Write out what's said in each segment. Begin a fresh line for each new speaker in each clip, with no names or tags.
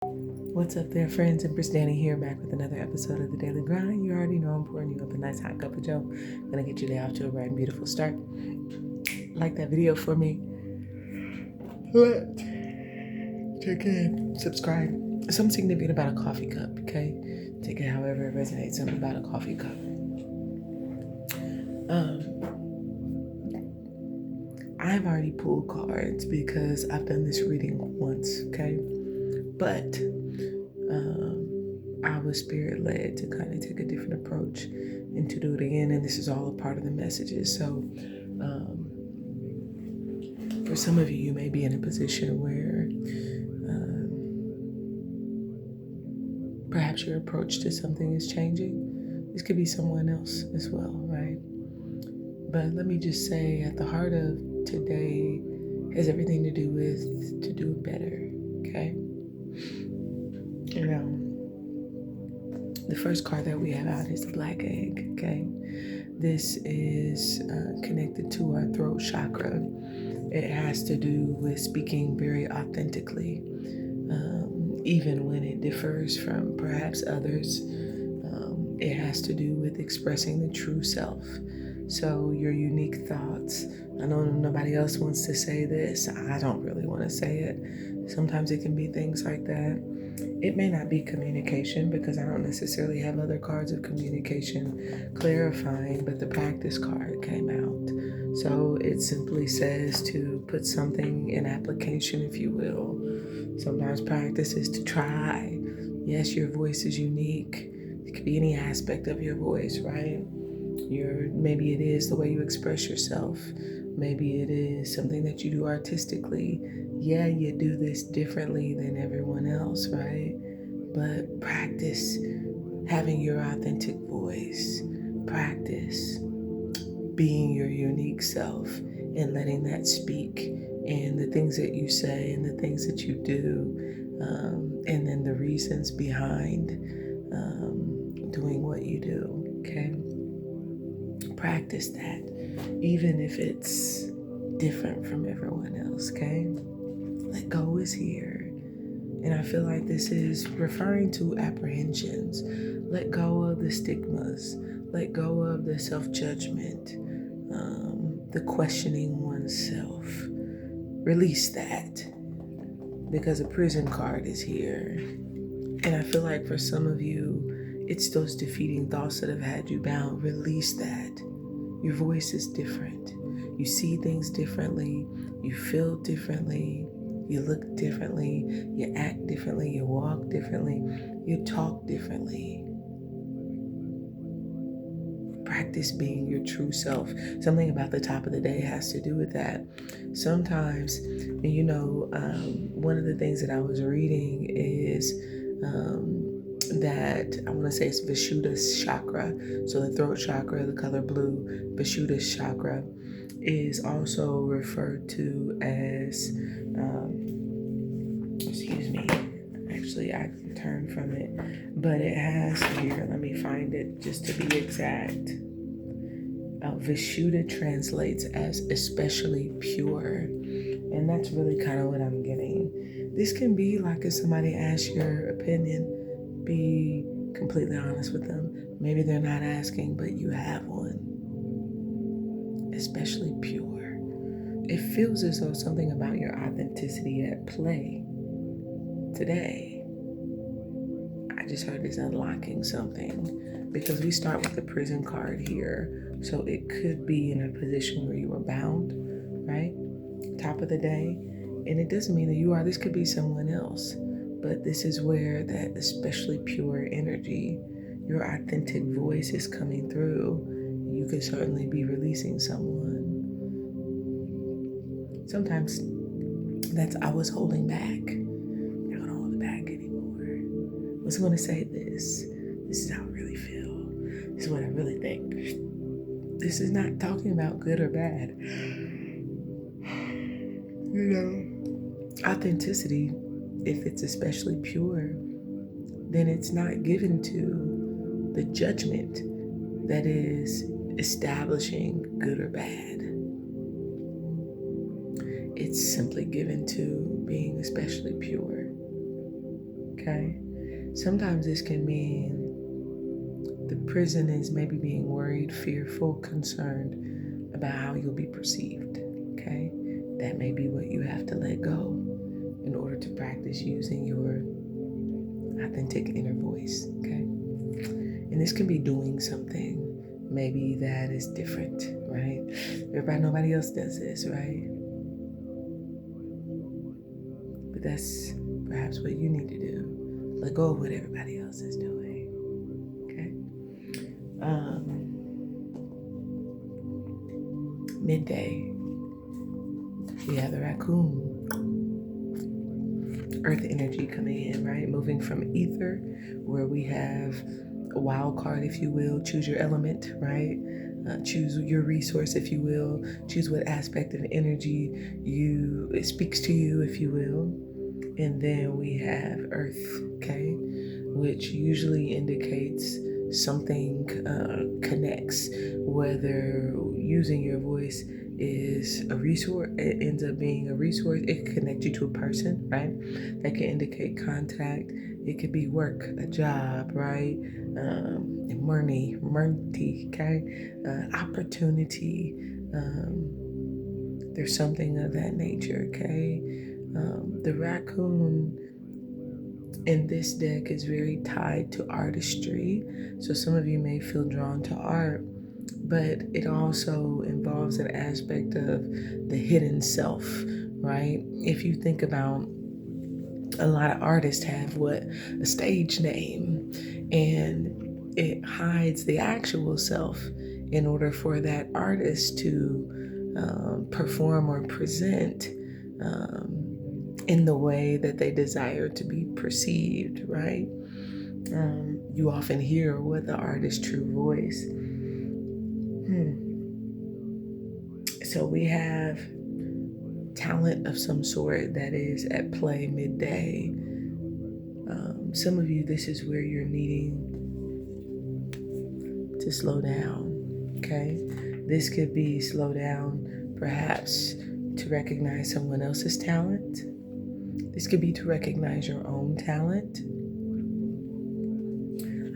What's up there, friends? Empress Dannie here, back with another episode of The Daily Grind. You already know I'm pouring you up a nice hot cup of joe. Gonna get your day off to a bright and beautiful start. Like that video for me. Check in, subscribe. Something significant about a coffee cup, okay? Take it however it resonates. Something about a coffee cup. I've already pulled cards because I've done this reading once, okay? But I was spirit led to kind of take a different approach and to do it again. And this is all a part of the messages. So for some of you, you may be in a position where perhaps your approach to something is changing. This could be someone else as well, right? But let me just say, at the heart of today has everything to do with to do it better, okay? You know, the first card that we have out is the black egg, okay? This is connected to our throat chakra. It has to do with speaking very authentically, even when it differs from perhaps others. It has to do with expressing the true self. So your unique thoughts. I know nobody else wants to say this. I don't really want to say it. Sometimes it can be things like that. It may not be communication because I don't necessarily have other cards of communication clarifying, but the practice card came out. So it simply says to put something in application, if you will. Sometimes practice is to try. Yes, your voice is unique. It could be any aspect of your voice, right? Maybe it is the way you express yourself. Maybe it is something that you do artistically. Yeah, you do this differently than everyone else, right? But practice having your authentic voice. Practice being your unique self and letting that speak in the things that you say and the things that you do, and then the reasons behind doing what you do, okay? Practice that, even if it's different from everyone else, okay? Let go is here. And I feel like this is referring to apprehensions. Let go of the stigmas. Let go of the self-judgment, the questioning oneself. Release that, because a prison card is here. And I feel like for some of you, it's those defeating thoughts that have had you bound. Release that. Your voice is different. You see things differently. You feel differently. You look differently. You act differently. You walk differently. You talk differently. Practice being your true self. Something about the top of the day has to do with that. Sometimes, one of the things that I was reading is that I want to say it's Vishuddha's chakra. So the throat chakra, the color blue, Vishuddha's chakra is also referred to as, actually I turned from it, but it has here, let me find it just to be exact. Vishuddha translates as especially pure. And that's really kind of what I'm getting. This can be like if somebody asks your opinion, be completely honest with them. Maybe they're not asking, but you have one. Especially pure. It feels as though something about your authenticity at play today. I just heard this unlocking something because we start with the prison card here. So it could be in a position where you were bound, right? Top of the day. And it doesn't mean that you are. This could be someone else. But this is where that especially pure energy, your authentic voice is coming through. You could certainly be releasing someone. Sometimes that's I was holding back. I don't hold it back anymore. I was going to say this. This is how I really feel. This is what I really think. This is not talking about good or bad. Authenticity, if it's especially pure, then it's not given to the judgment that is establishing good or bad. It's simply given to being especially pure. Okay. Sometimes this can mean the prison is maybe being worried, fearful, concerned about how you'll be perceived. Okay. That may be what you have to let go in order to practice using your authentic inner voice. Okay. And this can be doing something maybe that is different, right? Nobody else does this, right? But that's perhaps what you need to do. Let go of what everybody else is doing. Okay. Midday, we have the raccoon, earth energy coming in, right? Moving from ether, where we have a wild card, if you will, choose your element, right? Choose your resource, if you will. Choose what aspect of energy it speaks to you, if you will. And then we have earth, okay, which usually indicates something connects, whether using your voice is a resource, it ends up being a resource. It can connect you to a person, right? That can indicate contact. It could be work, a job, right? Money, okay? Opportunity. There's something of that nature, okay? The raccoon in this deck is very tied to artistry. So some of you may feel drawn to art, but it also involves an aspect of the hidden self, right? If you think about, a lot of artists have a stage name, and it hides the actual self in order for that artist to perform or present in the way that they desire to be perceived, right? You often hear what the artist's true voice. So we have talent of some sort that is at play midday. Some of you, this is where you're needing to slow down, okay? This could be slow down perhaps to recognize someone else's talent. This could be to recognize your own talent.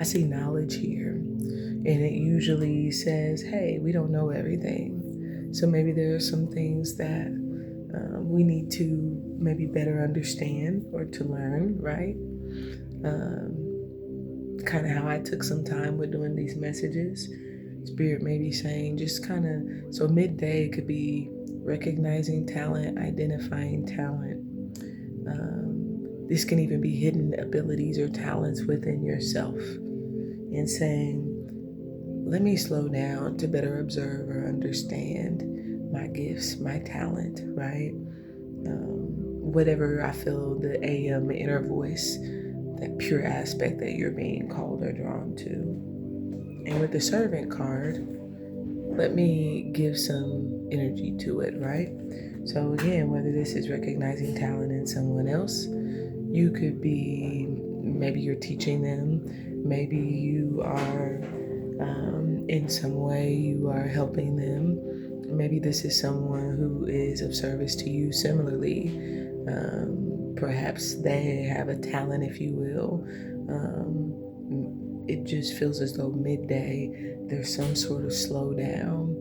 I see knowledge here, and it usually says, hey, we don't know everything. So maybe there are some things that we need to maybe better understand or to learn, right? Kind of how I took some time with doing these messages. Spirit may be saying just kind of, so midday could be recognizing talent, identifying talent. This can even be hidden abilities or talents within yourself, and saying, let me slow down to better observe or understand my gifts, my talent, right? Whatever I feel the AM inner voice, that pure aspect that you're being called or drawn to. And with the servant card, let me give some energy to it, right? So again, whether this is recognizing talent in someone else, you could be, maybe you're teaching them, maybe you are in some way you are helping them. Maybe this is someone who is of service to you similarly. Perhaps they have a talent, if you will. It just feels as though midday there's some sort of slowdown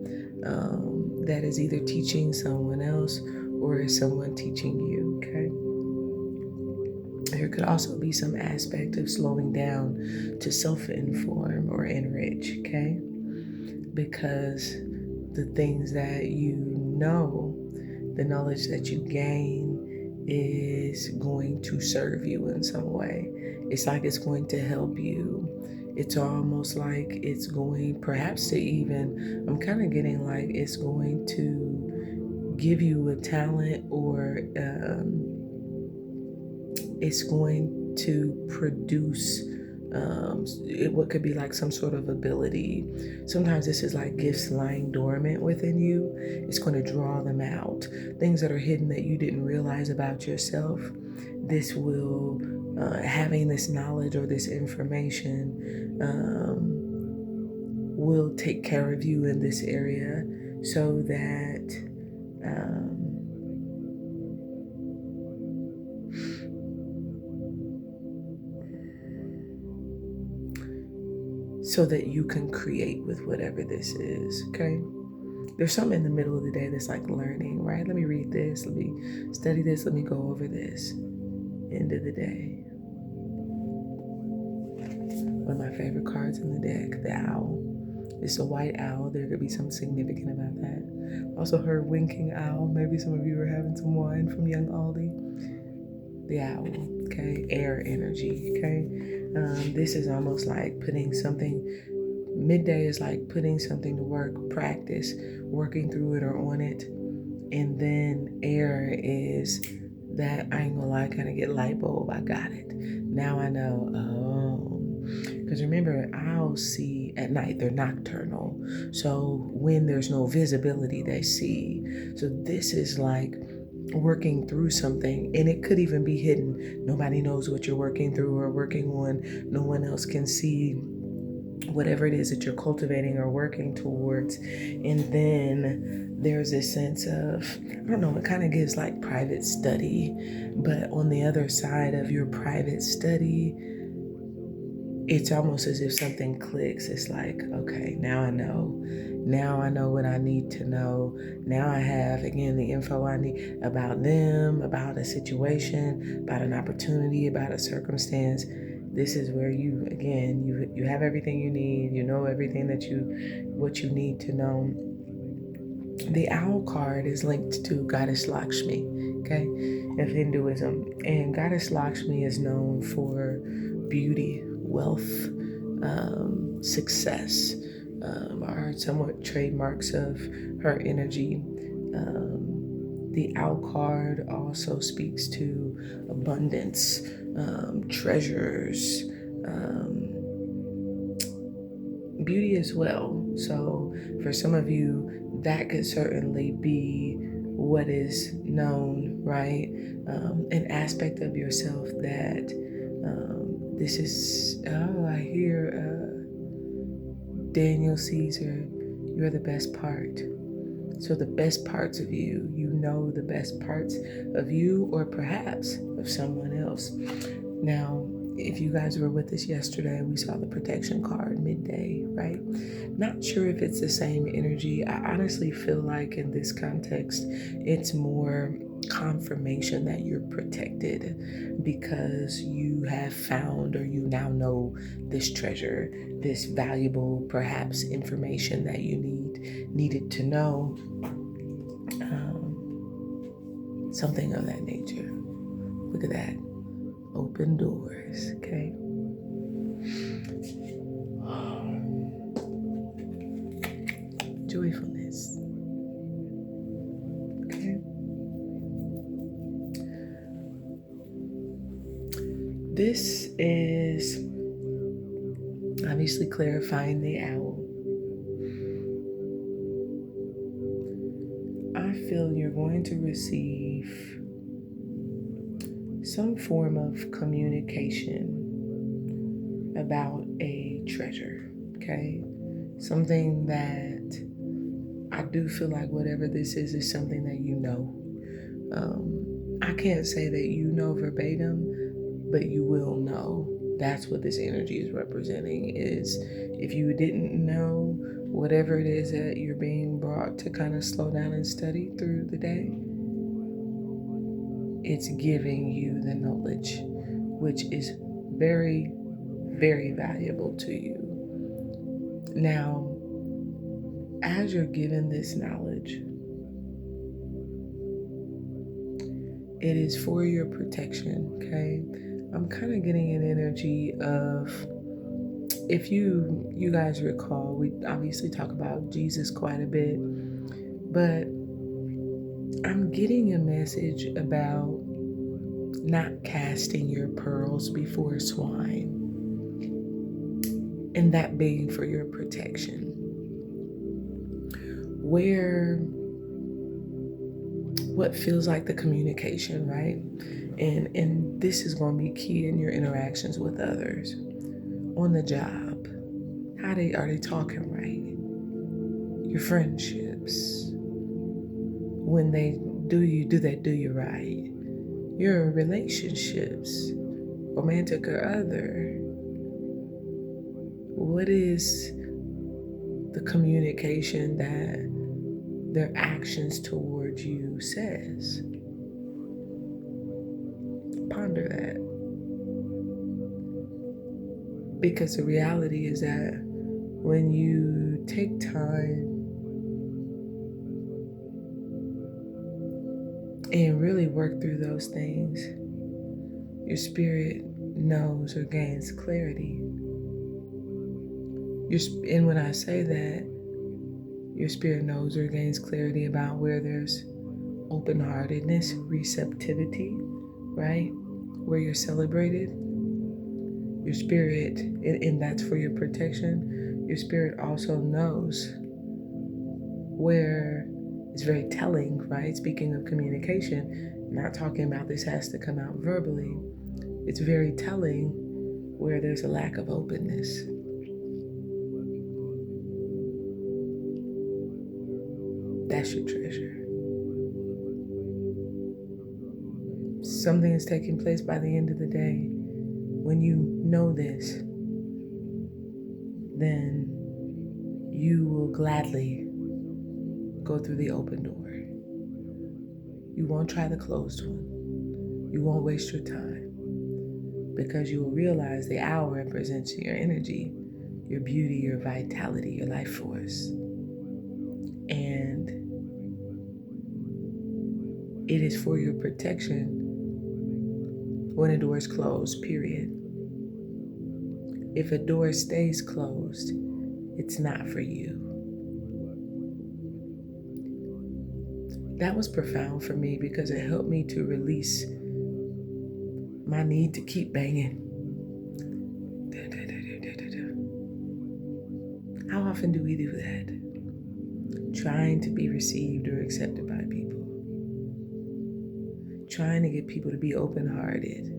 that is either teaching someone else or is someone teaching you, okay? There could also be some aspect of slowing down to self-inform or enrich, okay? Because the things that you know, the knowledge that you gain is going to serve you in some way. It's like it's going to help you. It's almost like it's going perhaps to even, I'm kind of getting like it's going to give you a talent, or it's going to produce what could be like some sort of ability. Sometimes this is like gifts lying dormant within you. It's going to draw them out. Things that are hidden that you didn't realize about yourself. This will, having this knowledge or this information will take care of you in this area, so that so that you can create with whatever this is, okay? There's something in the middle of the day that's like learning, right? Let me read this, let me study this, let me go over this. End of the day. One of my favorite cards in the deck, the owl. It's a white owl. There could be something significant about that. Also heard winking owl. Maybe some of you are having some wine from young Aldi. The owl, okay? Air energy, okay? This is almost like putting something, midday is like putting something to work, practice, working through it or on it. And then air is that, I ain't gonna lie, kind of get light bulb. I got it. Now I know, because remember, owls see at night, they're nocturnal. So when there's no visibility, they see. So this is like working through something, and it could even be hidden. Nobody knows what you're working through or working on. No one else can see whatever it is that you're cultivating or working towards. And then there's this sense of, I don't know, it kind of gives like private study. But on the other side of your private study, it's almost as if something clicks. It's like, okay, now I know. Now I know what I need to know. Now I have, again, the info I need about them, about a situation, about an opportunity, about a circumstance. This is where you, again, you have everything you need. You know everything what you need to know. The owl card is linked to Goddess Lakshmi, okay, of Hinduism. And Goddess Lakshmi is known for beauty, wealth, success, are somewhat trademarks of her energy. The owl card also speaks to abundance, treasures, beauty as well. So for some of you, that could certainly be what is known, right? An aspect of yourself that this is, I hear Daniel Caesar, you're the best part. So the best parts of you, you know the best parts of you or perhaps of someone else. Now, if you guys were with us yesterday, we saw the protection card midday, right? Not sure if it's the same energy. I honestly feel like in this context, it's more confirmation that you're protected because you have found or you now know this treasure, this valuable perhaps information that you needed to know, something of that nature. Look at that. Open doors, okay? Joyfulness, okay? This is obviously clarifying the owl. I feel you're going to receive some form of communication about a treasure, okay? Something that I do feel like whatever this is something that you know. I can't say that you know verbatim, but you will know. That's what this energy is representing, is if you didn't know whatever it is that you're being brought to kind of slow down and study through the day, it's giving you the knowledge, which is very, very valuable to you. Now, as you're given this knowledge, it is for your protection, okay? I'm kind of getting an energy of, if you guys recall, we obviously talk about Jesus quite a bit, but I'm getting a message about not casting your pearls before swine, and that being for your protection. Where what feels like the communication, right? And this is going to be key in your interactions with others. On the job, are they talking right? Your friendships, when they do you right? Your relationships, romantic or other, What is the communication that their actions towards you says? Ponder that. Because the reality is that when you take time and really work through those things, your spirit knows or gains clarity. And when I say that, your spirit knows or gains clarity about where there's open-heartedness, receptivity, right? Where you're celebrated. Your spirit, and that's for your protection, your spirit also knows where it's very telling, right? Speaking of communication, not talking about this has to come out verbally. It's very telling where there's a lack of openness. That's your treasure. Something is taking place by the end of the day. When you know this, then you will gladly go through the open door. You won't try the closed one. You won't waste your time, because you will realize the owl represents your energy, your beauty, your vitality, your life force. And it is for your protection when a door is closed, period. If a door stays closed, it's not for you. That was profound for me because it helped me to release my need to keep banging. How often do we do that? Trying to be received or accepted by people. Trying to get people to be open-hearted.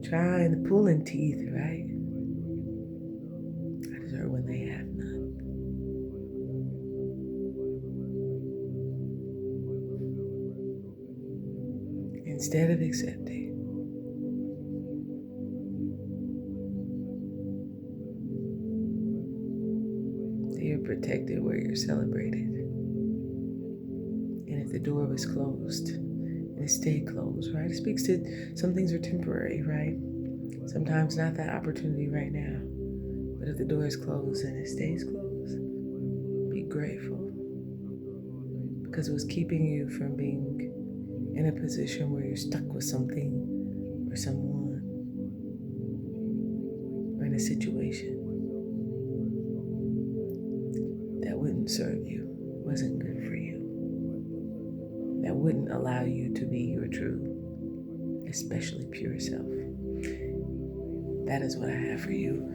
Trying to pull in teeth, right? I deserve when they have none. Instead of accepting. You're protected where you're celebrated. And if the door was closed, and it stayed closed, right? It speaks to some things are temporary, right? Sometimes not that opportunity right now. But if the door is closed and it stays closed, be grateful. Because it was keeping you from being in a position where you're stuck with something or someone or in a situation that wouldn't serve you, wasn't good for you, that wouldn't allow you to be your true, especially pure self. That is what I have for you.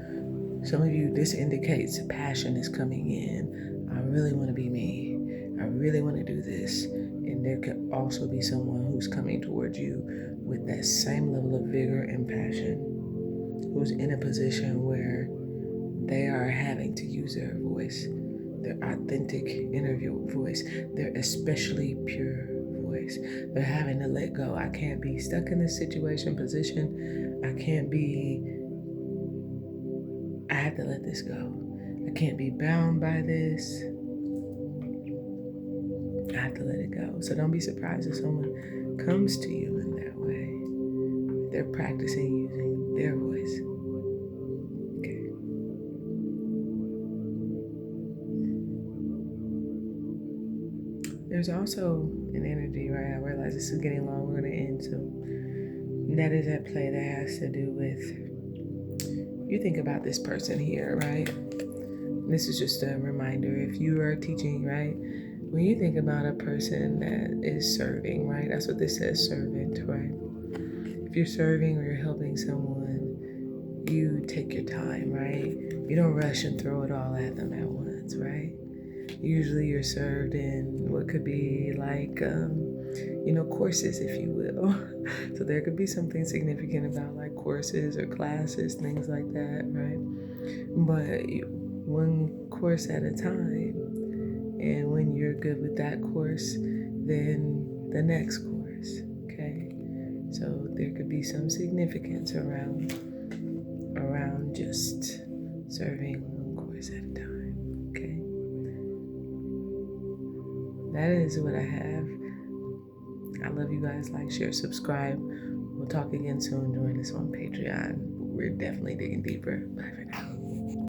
Some of you, this indicates passion is coming in. I really want to be me. I really want to do this. And there could also be someone who's coming towards you with that same level of vigor and passion, who's in a position where they are having to use their voice, their authentic inner voice, their especially pure voice. They're having to let go. I can't be stuck in this situation, position. I have to let this go. I can't be bound by this. I have to let it go. So don't be surprised if someone comes to you in that way. They're practicing using their voice. Okay. There's also an energy, right? I realize this is getting long. We're going to end soon. That is at play that has to do with, you think about this person here, right? This is just a reminder. If you are teaching, right? When you think about a person that is serving, right? That's what this says, servant, right? If you're serving or you're helping someone, you take your time, right? You don't rush and throw it all at them at once, right? Usually you're served in what could be like, courses, if you will. So there could be something significant about like courses or classes, things like that, right? But one course at a time. And when you're good with that course, then the next course, okay? So there could be some significance around just serving one course at a time. Okay? That is what I have. I love you guys. Like, share, subscribe. We'll talk again soon. Join us on Patreon. We're definitely digging deeper. Bye for now.